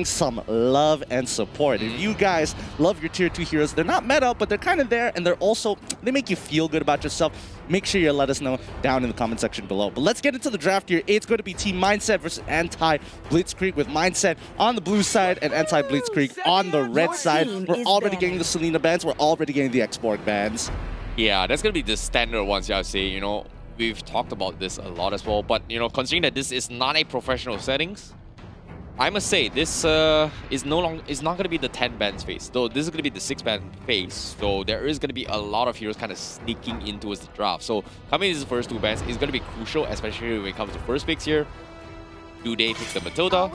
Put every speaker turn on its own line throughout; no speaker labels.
some love and support. If you guys love your tier 2 heroes, they're not meta, but they're kind of there, and they make you feel good about yourself. Make sure you let us know down in the comment section below. But let's get into the draft here. It's going to be Team Mindset versus Anti-Blitzkrieg, with Mindset on the blue side and Anti-Blitzkrieg on the red side. We're already getting the Selena bans. We're already getting the Xborg bans.
Yeah, that's going to be the standard ones, I'd say. You know, we've talked about this a lot as well. But, you know, considering that this is not a professional settings, I must say, this is not going to be the 10 bans phase, though this is going to be the 6 ban phase. So there is going to be a lot of heroes kind of sneaking into the draft. So coming into the first 2 bans is going to be crucial, especially when it comes to first picks here. Do they pick the Matilda?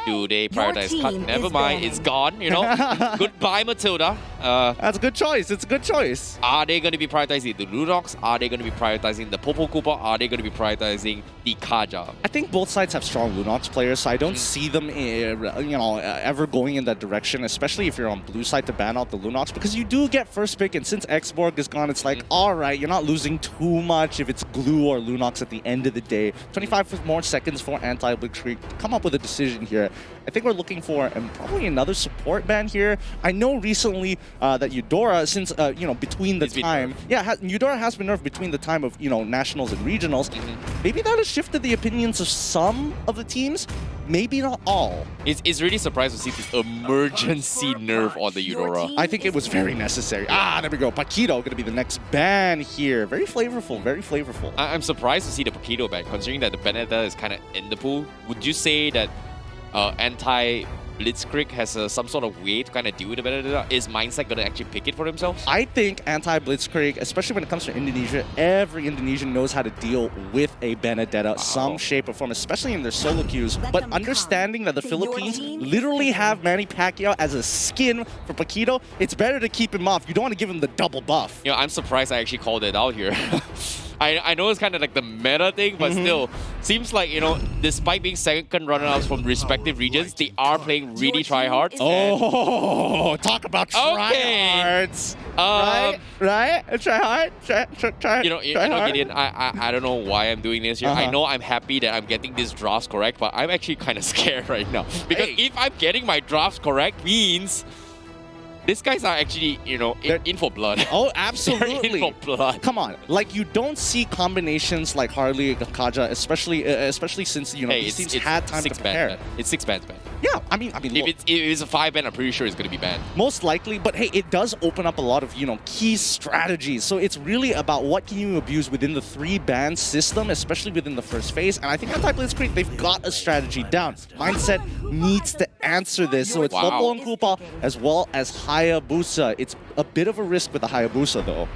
Do they prioritize cut? Never mind, it's gone, you know. Goodbye, Matilda.
That's a good choice. It's a good choice.
Are they going to be prioritizing the Lunox? Are they going to be prioritizing the Popo Koopa? Are they going to be prioritizing the Kaja?
I think both sides have strong Lunox players, so I don't see them, ever going in that direction, especially if you're on blue side to ban out the Lunox, because you do get first pick, and since Xborg is gone, it's like, all right, you're not losing too much if it's Glue or Lunox at the end of the day. 25 more seconds for Anti-Blitzkrieg to come up with a decision here. I think we're looking for probably another support ban here. I know recently that Eudora, since between the time, Eudora has been nerfed between the time of nationals and regionals. Maybe that has shifted the opinions of some of the teams. Maybe not all.
It's really surprised to see the emergency nerf on the Eudora.
I think it was very necessary. There we go. Paquito going to be the next ban here. Very flavorful, very flavorful.
I'm surprised to see the Paquito ban, considering that the Benedetta is kind of in the pool. Would you say that Anti-Blitzkrieg has some sort of way to kind of deal with the Benedetta? Is Mindset going to actually pick it for themselves?
I think Anti-Blitzkrieg, especially when it comes to Indonesia, every Indonesian knows how to deal with a Benedetta, some shape or form, especially in their solo queues. But understanding that the Philippines literally have Manny Pacquiao as a skin for Paquito, it's better to keep him off. You don't want to give him the double buff.
You know, I'm surprised I actually called it out here. I know it's kind of like the meta thing, but still, seems like, despite being second runner-ups from respective regions, they are playing really try-hard.
Oh, talk about try-hards. Right? Try-hard? Try
Gideon, I don't know why I'm doing this here. I know I'm happy that I'm getting these drafts correct, but I'm actually kind of scared right now. Because if I'm getting my drafts correct, means these guys are actually, in for blood.
Oh, absolutely.
They're in for blood.
Come on. Like, you don't see combinations like Harley and Kaja, especially since, these teams had time to prepare.
It's 6 bans ban.
Yeah, I mean,
if it's a 5 ban, I'm pretty sure it's going to be banned.
Most likely, but hey, it does open up a lot of, key strategies. So it's really about what can you abuse within the 3 ban system, especially within the first phase. And I think Anti-Blitzkrieg, they've got a strategy down. Mindset needs to answer this. So it's Popo and Koopa as well as Hayabusa. It's a bit of a risk with the Hayabusa, though.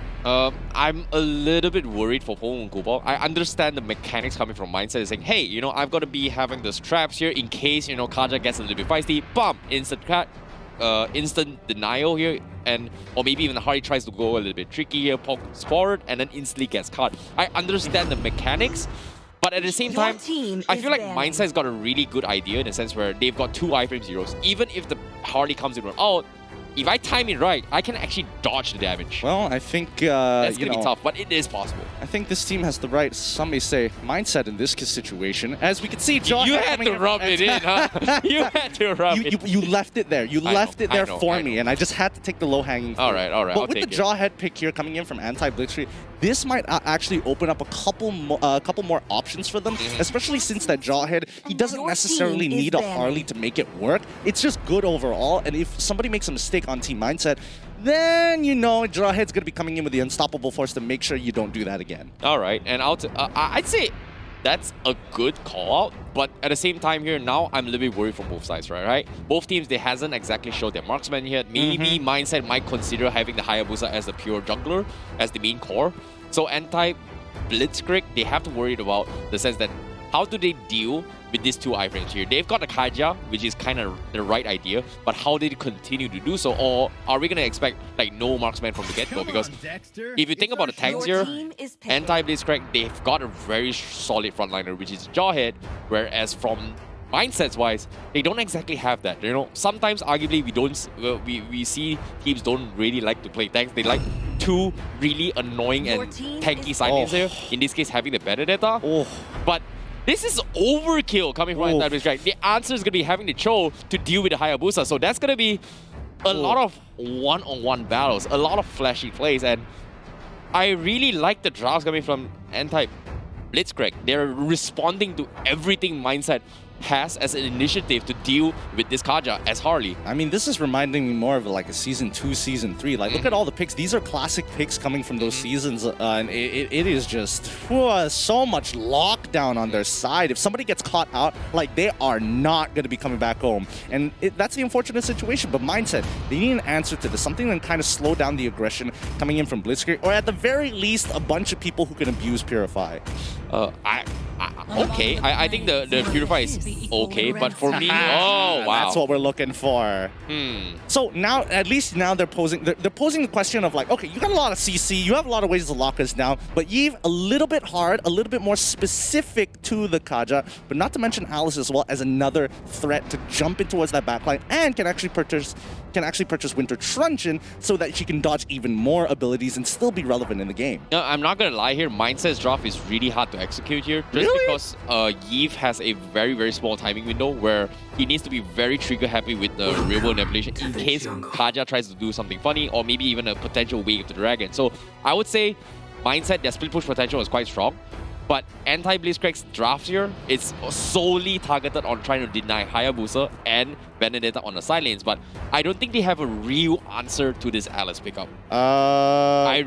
I'm a little bit worried for Popo and Koopa. I understand the mechanics coming from Mindset, saying, hey, I've got to be having the traps here in case, Kaja gets a little bit feisty. Bam! Instant denial here, or maybe even Hardy tries to go a little bit tricky here, pokes forward, and then instantly gets caught. I understand the mechanics, but at the same time, I feel like Mindset's got a really good idea in the sense where they've got 2 iframe zeros. Even if the Hardy comes in, if I time it right, I can actually dodge the damage.
Well, I think,
that's going to be tough, but it is possible.
I think this team has the right, some may say, mindset in this situation. As we can see, John...
You had to rub it in, huh? You had to rub it.
You left it there. You left it there for me, and I just had to take the low-hanging fruit.
All right.
But with the Jawhead pick here coming in from Anti-Blitzkrieg, this might actually open up a couple more options for them, especially since that Jawhead, he doesn't necessarily need a Harley to make it work. It's just good overall, and if somebody makes a mistake on Team Mindset, then Jawhead's going to be coming in with the unstoppable force to make sure you don't do that again.
All right, and I'd say that's a good call out, but at the same time here, now I'm a little bit worried from both sides, right? Both teams, they hasn't exactly showed their marksman yet. Maybe Mindset might consider having the Hayabusa as the pure jungler, as the main core. So Anti-Blitzkrieg, they have to worry about the sense that how do they deal with these 2 iframes here? They've got the Kaja, which is kind of the right idea, but how do they continue to do so? Or are we going to expect like no marksman from the get-go? Because if you think about the tanks here, Anti-Blitzkrieg, they've got a very solid frontliner, which is Jawhead, whereas from mindsets-wise, they don't exactly have that. Sometimes arguably we see teams don't really like to play tanks. They like 2 really annoying and tanky side lanes here. In this case, having the Benedetta. But This is overkill coming from Blitzkrieg. The answer is going to be having the Cho to deal with the Hayabusa. So that's going to be a lot of one-on-one battles, a lot of flashy plays. And I really like the drafts coming from Blitzkrieg. They're responding to everything Mindset has as an initiative to deal with this Kaja as Harley.
I mean, this is reminding me more of like a Season 2, Season 3. Like, look at all the picks. These are classic picks coming from those seasons. And it is just so much lockdown on their side. If somebody gets caught out, like, they are not going to be coming back home. And that's the unfortunate situation. But Mindset, they need an answer to this. Something that kind of slow down the aggression coming in from Blitzkrieg. Or at the very least, a bunch of people who can abuse Purify.
Okay, I think the Purify is okay, but for me, oh wow,
that's what we're looking for. So now, at least now they're posing the question of like, okay, you got a lot of CC, you have a lot of ways to lock us down, but Yves a little bit hard, a little bit more specific to the Kaja, but not to mention Alice as well as another threat to jump in towards that backline and can actually purchase Winter Truncheon so that she can dodge even more abilities and still be relevant in the game.
No, I'm not gonna lie here. Mindset's draft is really hard to execute here, just because Yves has a very, very small timing window where he needs to be very trigger happy with the real world manipulation in case Kaja tries to do something funny or maybe even a potential wave to the dragon. So I would say Mindset, their split push potential is quite strong. But anti-Blitzkrieg's draft here is solely targeted on trying to deny Hayabusa and Vendetta on the side lanes. But I don't think they have a real answer to this Alice pickup. I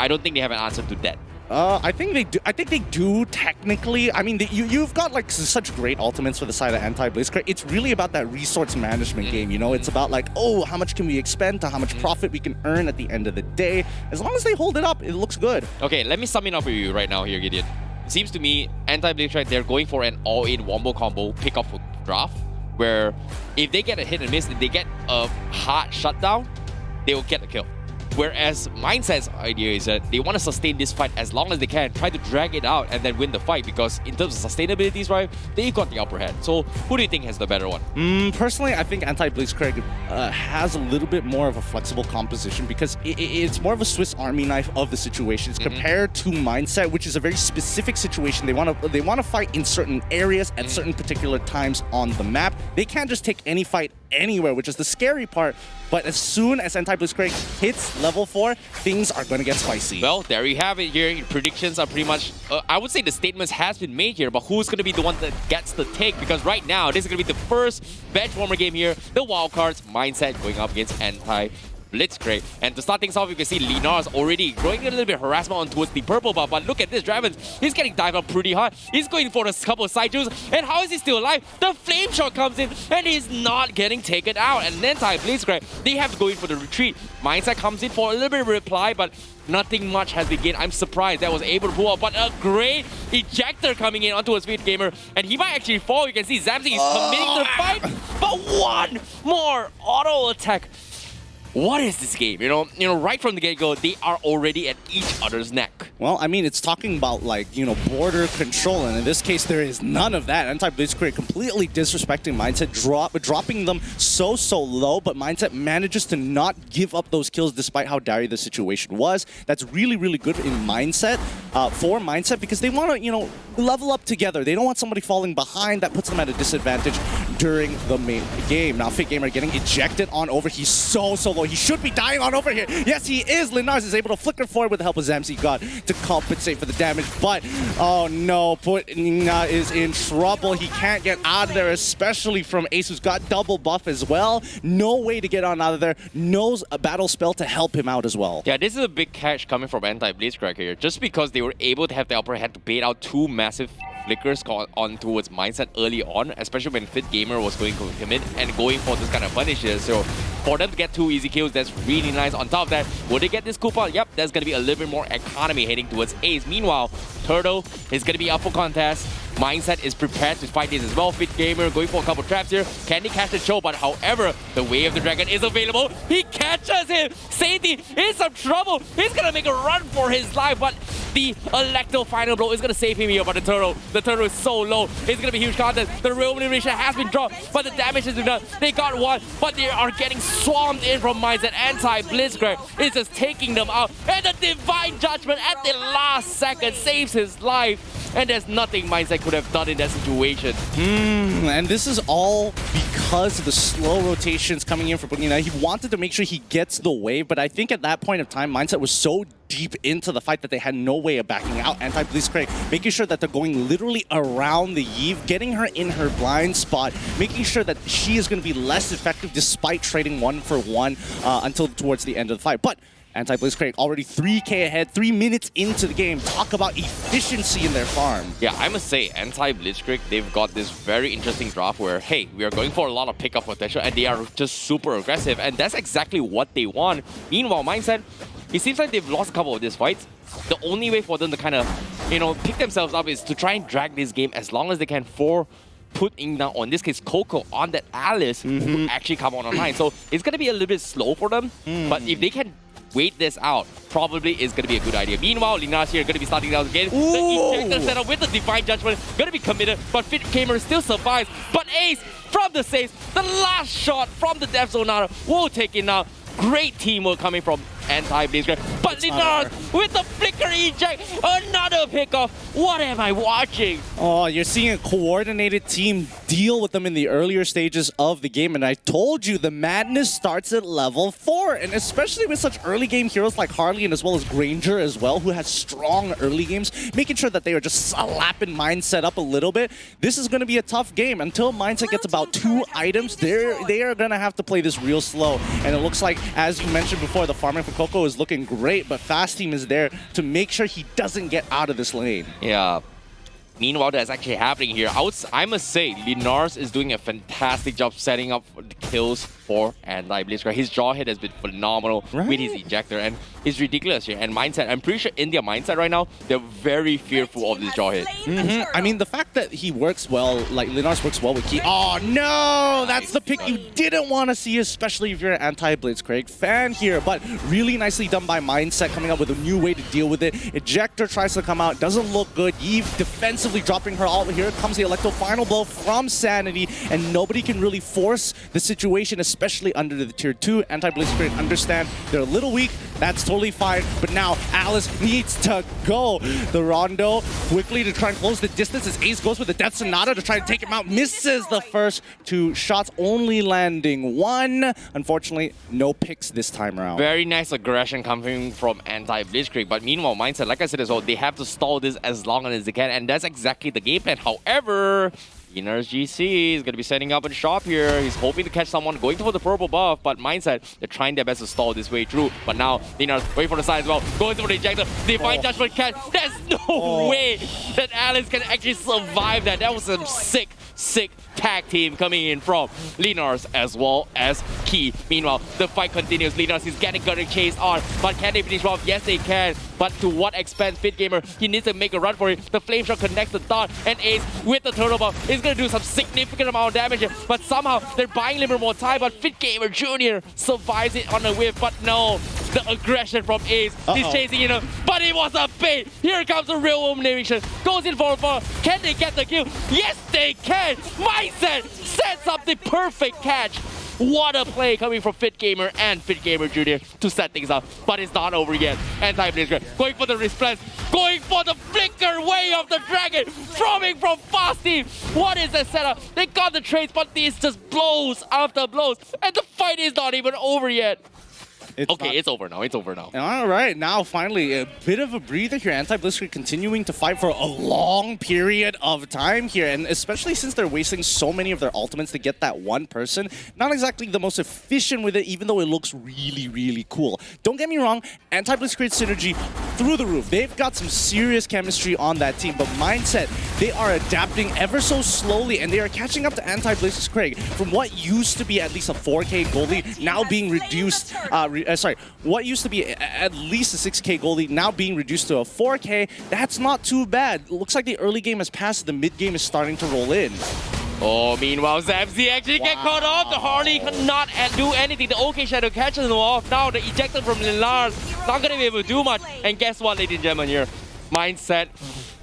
don't think they have an answer to that.
I think they do. I think they do technically. I mean, you've got like such great ultimates for the side of anti-Blitzkrieg. It's really about that resource management game. You know, it's about like, oh, how much can we expend to how much profit we can earn at the end of the day. As long as they hold it up, it looks good.
Okay, let me sum it up for you right now here, Gideon. Seems to me, anti-Blitzkrieg, they're going for an all-in wombo combo pick-up draft, where if they get a hit and miss, if they get a hard shutdown, they will get a kill. Whereas Mindset's idea is that they want to sustain this fight as long as they can, try to drag it out and then win the fight, because in terms of sustainability, right, they got the upper hand. So who do you think has the better one?
Personally, I think anti-Blitzkrieg has a little bit more of a flexible composition because it's more of a Swiss Army knife of the situations compared to Mindset, which is a very specific situation. They want to fight in certain areas at certain particular times on the map. They can't just take any fight anywhere, which is the scary part. But as soon as anti-Blitzkrieg hits level 4, things are going to get spicy.
Well, there you have it here. Predictions are pretty much, I would say the statements has been made here, but who's going to be the one that gets the take? Because right now, this is going to be the first bench warmer game here. The Wildcards Mindset going up against Blitzkrieg. And to start things off, you can see Linar's already growing a little bit of harassment on towards the purple buff. But look at this, Draven. He's getting dived up pretty hard. He's going for a couple of side jewels. And how is he still alive? The flame shot comes in and he's not getting taken out. And then Blitzkrieg, they have to go in for the retreat. Mindset comes in for a little bit of reply, but nothing much has been gained. I'm surprised that was able to pull out, but a great ejector coming in onto a Speed Gamer, and he might actually fall. You can see Zamzi is committing to the fight, but one more auto attack. What is this game? You know, right from the get-go, they are already at each other's neck.
Well, I mean, it's talking about, like, you know, border control, and in this case, there is none of that. Anti-Blitzkrieg completely disrespecting Mindset, dropping them so low, but Mindset manages to not give up those kills despite how dire the situation was. That's really, really good in Mindset, for Mindset, because they want to, you know, level up together. They don't want somebody falling behind. That puts them at a disadvantage during the main game. Now, Fit Gamer getting ejected on over. He's so low. He should be dying on over here. Yes, he is. Linars is able to flicker forward with the help of Zamzi God to compensate for the damage. But, oh no, Nina is in trouble. He can't get out of there, especially from Ace, who's got double buff as well. No way to get on out of there. Knows a battle spell to help him out as well.
Yeah, this is a big catch coming from anti-Blitzkrieg here. Just because they were able to have the upper hand to bait out two massive flickers on towards Mindset early on, especially when Fit Gamer was going to commit and going for this kind of punishes. So for them to get 2 easy kills, that's really nice. On top of that, will they get this coupon? Yep, there's going to be a little bit more economy heading towards Ace. Meanwhile, Turtle is going to be up for contest. Mindset is prepared to fight this as well. Fit Gamer going for a couple traps here. Can he catch the show? But however, the Way of the Dragon is available. He catches him. Sadie in some trouble. He's going to make a run for his life, but the Electro final blow is going to save him here. But the turtle is so low. It's going to be huge contest. The real animation has been dropped, but the damage has been done. They got one, but they are getting swarmed in from Mindset. Anti-Blitzkrieg is just taking them out. And the Divine Judgment at the last second saves his life. and there's nothing Mindset could have done in that situation.
And this is all because of the slow rotations coming in for Boogie. He wanted to make sure he gets the wave, but I think at that point of time, Mindset was so deep into the fight that they had no way of backing out. Anti-Blitzkrieg, making sure that they're going literally around the Eve, getting her in her blind spot, making sure that she is going to be less effective despite trading 1-for-1 until towards the end of the fight. But Anti-Blitzkrieg already 3K ahead, 3 minutes into the game. Talk about efficiency in their farm.
Yeah, I must say, Anti-Blitzkrieg, they've got this very interesting draft where, hey, we are going for a lot of pickup potential, and they are just super aggressive, and that's exactly what they want. Meanwhile, Mindset, it seems like they've lost a couple of these fights. The only way for them to kind of, you know, pick themselves up is to try and drag this game as long as they can for putting down, or in this case, Coco on that Alice who actually come on online. So it's going to be a little bit slow for them, but if they can wait this out, probably is going to be a good idea. Meanwhile, Lina's here going to be starting down again. The ejector setup with the Divine Judgment going to be committed, but Fit Gamer still survives. But Ace from the saves, the last shot from the Death Zone will take it now. Great teamwork coming from Anti-Blitzkrieg. But Linar with the flicker eject, another pickoff. What am I watching?
Oh, you're seeing a coordinated team deal with them in the earlier stages of the game. And I told you, the madness starts at level 4. And especially with such early game heroes like Harley and as well as Granger as well, who has strong early games, making sure that they are just slapping Mindset up a little bit. This is going to be a tough game. Until Mindset gets about 2 items, they are going to have to play this real slow. And it looks like, as you mentioned before, the farming for Coco is looking great, but Fast Team is there to make sure he doesn't get out of this lane.
Yeah. Meanwhile, that's actually happening here. I must say, Linars is doing a fantastic job setting up the kills for Anti-Blitzkrieg. His jaw hit has been phenomenal with his ejector, and it's ridiculous here. And Mindset, I'm pretty sure in their mindset right now, they're very fearful of this jaw hit.
I mean, the fact that he works well, like Linars works well with Key. Oh no, that's the pick you didn't want to see, especially if you're an Anti-Blitzkrieg fan here. But really nicely done by Mindset, coming up with a new way to deal with it. Ejector tries to come out, doesn't look good. Eve defensively dropping her all. Here comes the Electro final blow from Sanity, and nobody can really force the situation, especially under the tier 2. Anti-Blitzkrieg understand they're a little weak. That's totally fine. But now Alice needs to go. The Rondo quickly to try and close the distance as Ace goes with the Death Sonata to try to take him out. Misses the first 2 shots, only landing 1. Unfortunately, no picks this time around.
Very nice aggression coming from Anti-Blitzkrieg. But meanwhile, Mindset, like I said as well, they have to stall this as long as they can. And that's exactly the game plan. However, Inner's GC is going to be setting up in shop here. He's hoping to catch someone going for the purple buff, but Mindset, they're trying their best to stall this way through. But now, Inner's waiting for the side as well. Going through the ejector. Divine Judgment catch. There's no way that Alice can actually survive that. That was some sick tag team coming in from Linars as well as Key. Meanwhile, the fight continues. Linars is getting chased on, but can they finish off? Yes, they can. But to what expense? Fit Gamer, he needs to make a run for it. The Flame Shot connects the dot, and Ace with the turtle buff is going to do some significant amount of damage here. But somehow, they're buying a little more time, but Fit Gamer Jr. survives it on a whiff. But no, the aggression from Ace. He's chasing him, but it was a bait. Here comes a real elimination. Goes in for a fall. Can they get the kill? Yes, they can. Mindset sets up the perfect catch. What a play coming from Fit Gamer and Fit Gamer Jr. to set things up. But it's not over yet. Anti-Blitzkrieg going for the response, going for the flicker way of the dragon, throwing from Fast Team. What is the setup? They got the trades, but this just blows after blows. And the fight is not even over yet. It's over now. It's over now.
All right, now finally a bit of a breather here. Anti-Blitzkrieg continuing to fight for a long period of time here, and especially since they're wasting so many of their ultimates to get that one person. Not exactly the most efficient with it, even though it looks really, really cool. Don't get me wrong, Anti-Blitzkrieg synergy through the roof. They've got some serious chemistry on that team, but Mindset, they are adapting ever so slowly, and they are catching up to Anti-Blitzkrieg from what used to be at least a 4K goalie, now being reduced. What used to be at least a 6K goalie, now being reduced to a 4K. That's not too bad. Looks like the early game has passed, the mid game is starting to roll in.
Oh, meanwhile, Zamzi actually get caught off. The Harley cannot do anything. The OK Shadow catches him off. Now the ejector from Lillard not going to be able to do much. And guess what, ladies and gentlemen, here, Mindset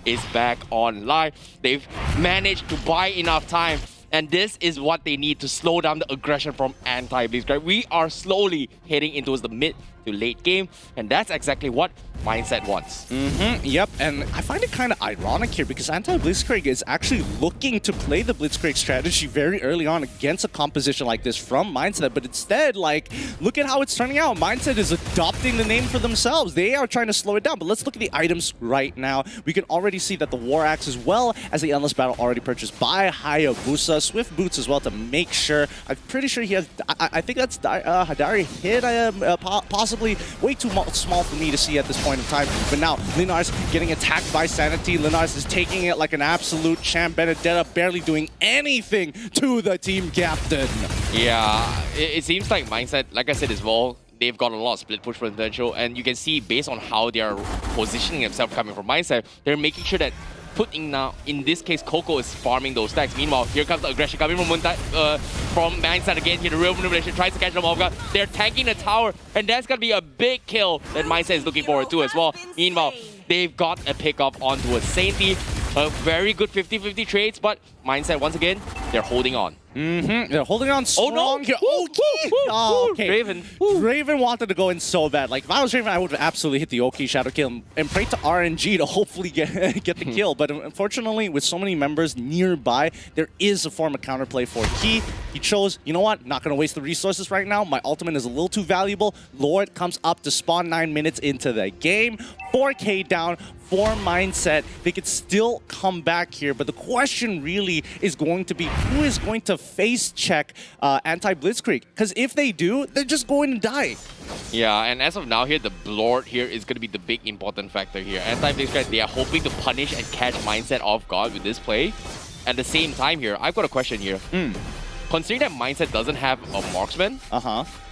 is back online. They've managed to buy enough time And this is what they need to slow down the aggression from anti-Blitzkrieg. We are slowly heading into the mid to late game, and that's exactly what Mindset wants.
Yep, and I find it kind of ironic here because anti-Blitzkrieg is actually looking to play the Blitzkrieg strategy very early on against a composition like this from Mindset, but instead, like, look at how it's turning out. Mindset is adopting the name for themselves. They are trying to slow it down, but let's look at the items right now. We can already see that the War Axe as well as the Endless Battle already purchased by Hayabusa. Swift Boots as well to make sure. I'm pretty sure he has, I think that's Hadari hit, possibly way too small for me to see at this point in time. But now, Linars getting attacked by Sanity. Linars is taking it like an absolute champ. Benedetta barely doing anything to the team captain.
Yeah, it seems like Mindset, like I said as well, they've got a lot of split push potential, and you can see based on how they are positioning themselves coming from Mindset, they're making sure that putting now, in this case, Coco is farming those stacks. Meanwhile, here comes the aggression coming from Moonton, from Mindset again. Here, the real manipulation tries to catch them off guard. They're tanking the tower, and that's gonna be a big kill that Mindset is looking forward to as well. Meanwhile, they've got a pickup onto a Sainty. A very good 50-50 trades, but Mindset, once again, they're holding on.
They're holding on strong here. Okay.
Draven.
Draven wanted to go in so bad. Like, if I was Draven, I would have absolutely hit the Oki Shadow Kill and pray to RNG to hopefully get the kill. But unfortunately, with so many members nearby, there is a form of counterplay for Key. He chose, you know what, not going to waste the resources right now. My ultimate is a little too valuable. Lord comes up to spawn 9 minutes into the game. 4K down for Mindset. They could still come back here, but the question really is going to be who is going to face check anti-Blitzkrieg? Because if they do, they're just going to die.
Yeah, and as of now here, the Lord here is going to be the big important factor here. Anti-Blitzkrieg, they are hoping to punish and catch Mindset off guard with this play. At the same time here, I've got a question here. Considering that Mindset doesn't have a marksman,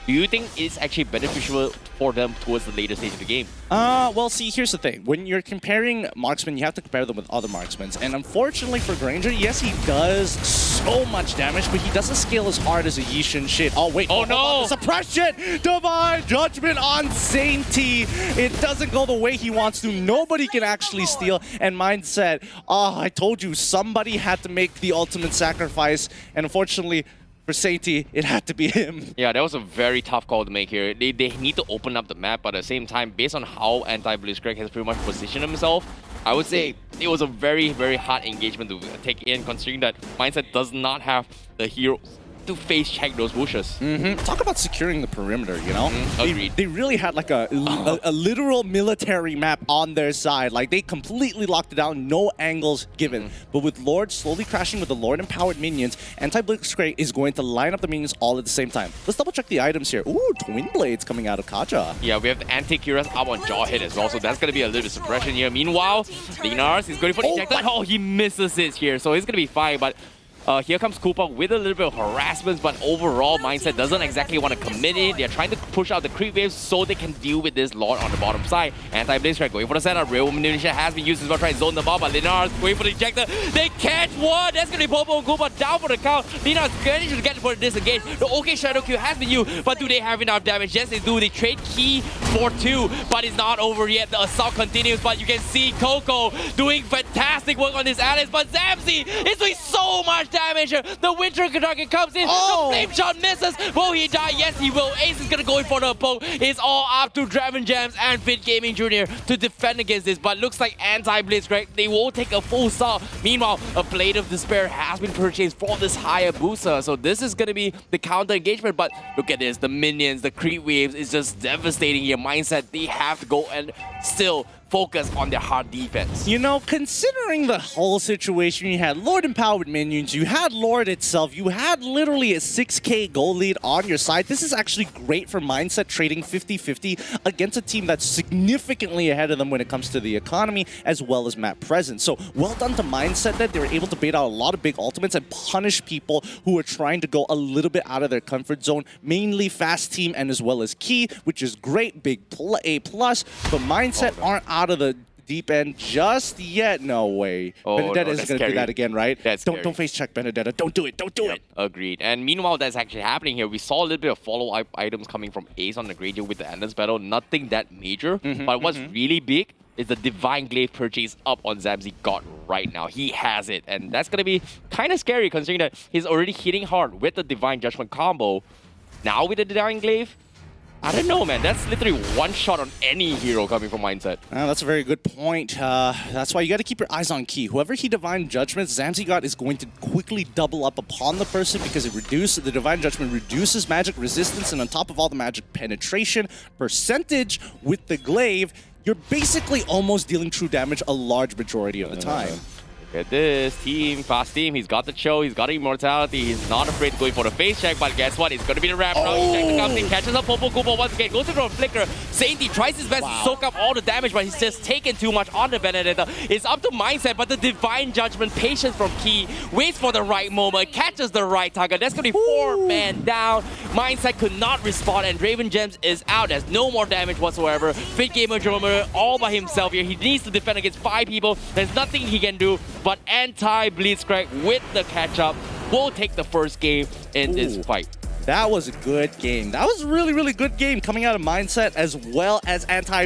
do you think it's actually beneficial for them towards the later stage of the game?
Well, see, here's the thing. When you're comparing marksmen, you have to compare them with other marksmen. And unfortunately for Granger, yes, he does so much damage, but he doesn't scale as hard as a Yishin shit. Oh, wait.
Oh, no!
Suppression! Divine Judgment on Sainty! It doesn't go the way he wants to. Nobody can actually steal. And Mindset, I told you, somebody had to make the ultimate sacrifice. And unfortunately, for Sainty, it had to be him.
Yeah, that was a very tough call to make here. They need to open up the map, but at the same time, based on how anti-Blitzkrieg has pretty much positioned himself, I would say it was a very, very hard engagement to take in, considering that Mindset does not have the heroes to face check those bushes.
Talk about securing the perimeter, you know?
Agreed.
They really had like a literal military map on their side. Like, they completely locked it down, no angles given. But with Lord slowly crashing with the Lord-empowered minions, anti-Blitzkrieg is going to line up the minions all at the same time. Let's double-check the items here. Ooh, Twin Blades coming out of Kaja.
Yeah, we have the Anti-Curas up on Jaw hit as well, so that's going to be a little bit of suppression here. Meanwhile, Linars is going for the ejector. Oh, he misses it here, so he's going to be fine, but here comes Koopa with a little bit of harassment, but overall, Mindset doesn't exactly want to commit it. They're trying to push out the creep waves so they can deal with this Lord on the bottom side. Anti-Blitzkrieg going for the setup. Real manipulation has been used as well, trying to zone them out, but Linars going for the ejector. They catch one! That's going to be Popo and Koopa down for the count. Linars managed to get for the disengage. The OK Shadow Q has been used, but do they have enough damage? Yes, they do. They trade Key for 2, but it's not over yet. The assault continues, but you can see Coco doing fantastic work on this Alice, but Zamzi is doing so much damage. The Winter Target comes in, the flame shot misses. Will he die? Yes, he will. Ace is gonna go in for the poke. It's all up to Draven Jams and Fit Gaming Jr. to defend against this, but looks like anti-Blitzkrieg, they will take a full stop. Meanwhile, a Blade of Despair has been purchased for this Hayabusa, so this is gonna be the counter engagement, but look at this, the minions, the creep waves is just devastating here. Mindset, they have to go and still focus on their hard defense.
You know, considering the whole situation, you had Lord-empowered minions, you had Lord itself, you had literally a 6K goal lead on your side. This is actually great for Mindset trading 50-50 against a team that's significantly ahead of them when it comes to the economy as well as map presence. So well done to Mindset that they were able to bait out a lot of big ultimates and punish people who are trying to go a little bit out of their comfort zone, mainly Fast Team and as well as Key, which is great, big A+, but Mindset aren't out of the deep end just yet. No way. Benedetta isn't going to do that again, right? Don't face check Benedetta. Don't do it. Don't do it.
Agreed. And meanwhile, that's actually happening here. We saw a little bit of follow-up items coming from Ace on the Granger with the Endless Battle. Nothing that major. But what's really big is the Divine Glaive purchase up on Zamzi God right now. He has it, and that's going to be kind of scary considering that he's already hitting hard with the Divine Judgment combo. Now with the Divine Glaive, I don't know, man. That's literally one shot on any hero coming from Mindset.
That's a very good point. That's why you got to keep your eyes on Key. Whoever he Divine Judgment, Zamzigot is going to quickly double up upon the person because the Divine Judgment reduces magic resistance, and on top of all the magic penetration percentage with the Glaive, you're basically almost dealing true damage a large majority of the time.
Look at this team, fast team. He's got the Cho, he's got Immortality. He's not afraid of going for the face check, but guess what? It's going to be the wrap now. He checks the company, catches up Popo Kupo once again, goes to the Flicker. Sainty tries his best to soak up all the damage, but he's just taken too much on the Benedetta. It's up to Mindset, but the Divine Judgment, patience from Key, waits for the right moment, catches the right target. That's going to be 4 men down. Mindset could not respond, and Draven Gems is out. There's no more damage whatsoever. Fit Gamer Dromer all by himself here. He needs to defend against 5 people. There's nothing he can do. But anti-Blitzkrieg with the catch-up will take the first game in this fight.
That was a good game. That was a really, really good game coming out of Mindset as well as anti